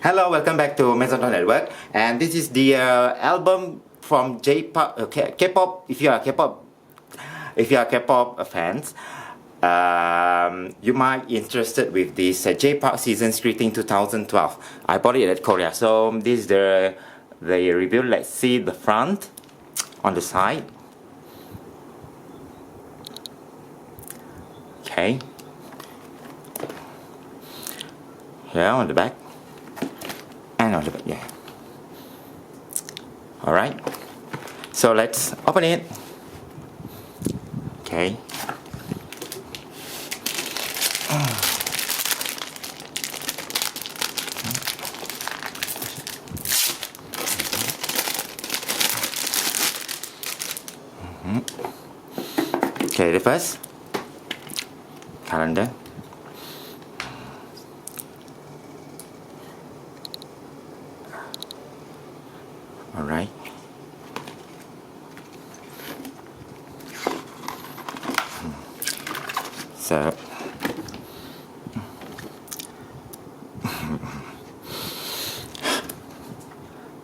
Hello, welcome back to Maison Network, and this is the album from J-pop, K-pop. If you are K-pop fans, you might be interested with this J-pop Season's Greeting 2012. I bought it at Korea, so this is the review. Let's see the front on the side. Okay. Here on the back. And on the back, yeah. Alright. So let's open it. Okay. Okay, the first calendar. Alright. So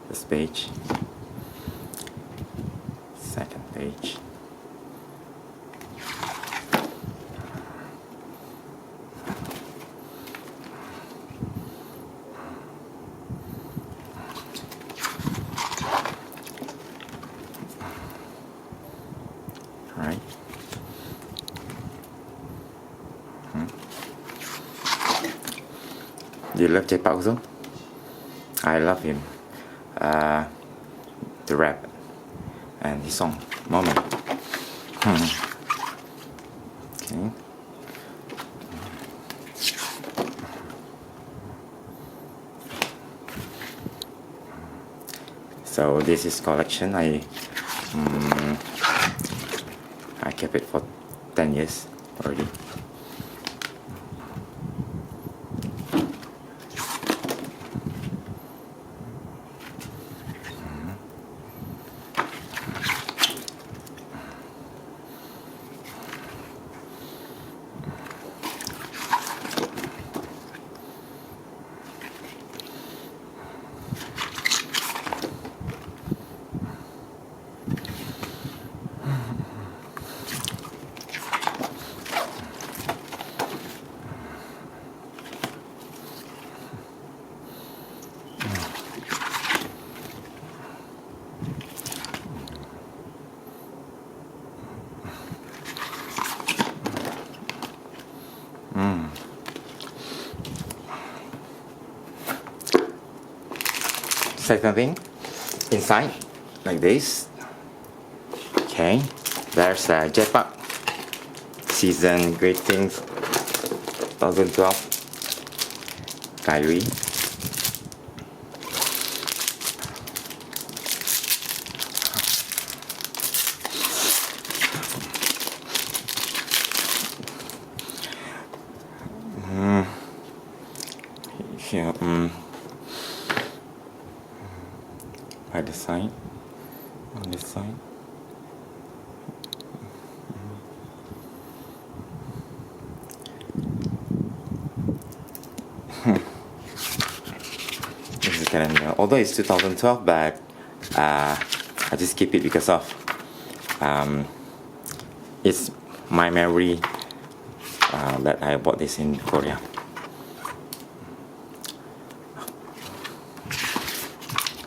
this page, second page, right. Do you love J-pop also? I love him. The rap and his song Moment. Okay. So this is collection. I kept it for 10 years already. Second thing, inside, like this. Okay, there's a J-pop Season Greetings 2012 diary. Here, by the side, on this side. This is the calendar. Although it's 2012, but I just keep it because of it's my memory that I bought this in Korea.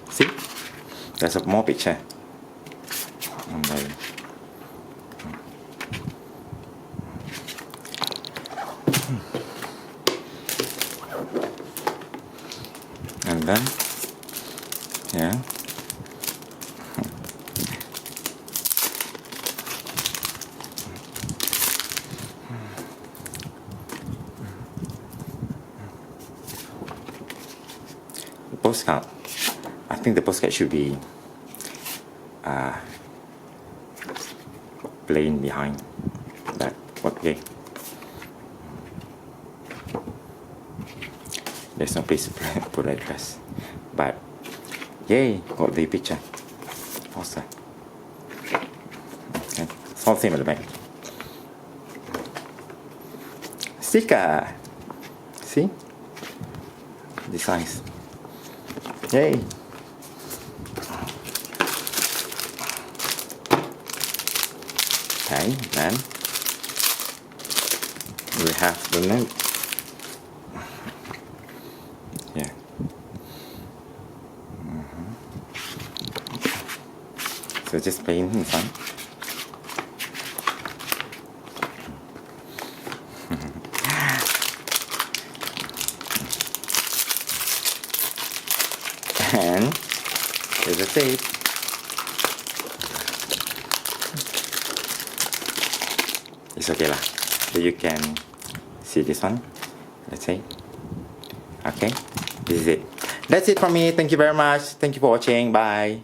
See? There's a more picture. And then, yeah. The postcard. I think the postcard should be plain behind that. Okay. There's no place to put address, but yay, got the picture. Poster. Okay, it's all same at the back. Sticker. See? The size. Yay. Okay, then we have the note. Yeah. So just plain inside. And here's the tape. It's okay lah. So you can see this one. Let's say. Okay. This is it. That's it from me. Thank you very much. Thank you for watching. Bye.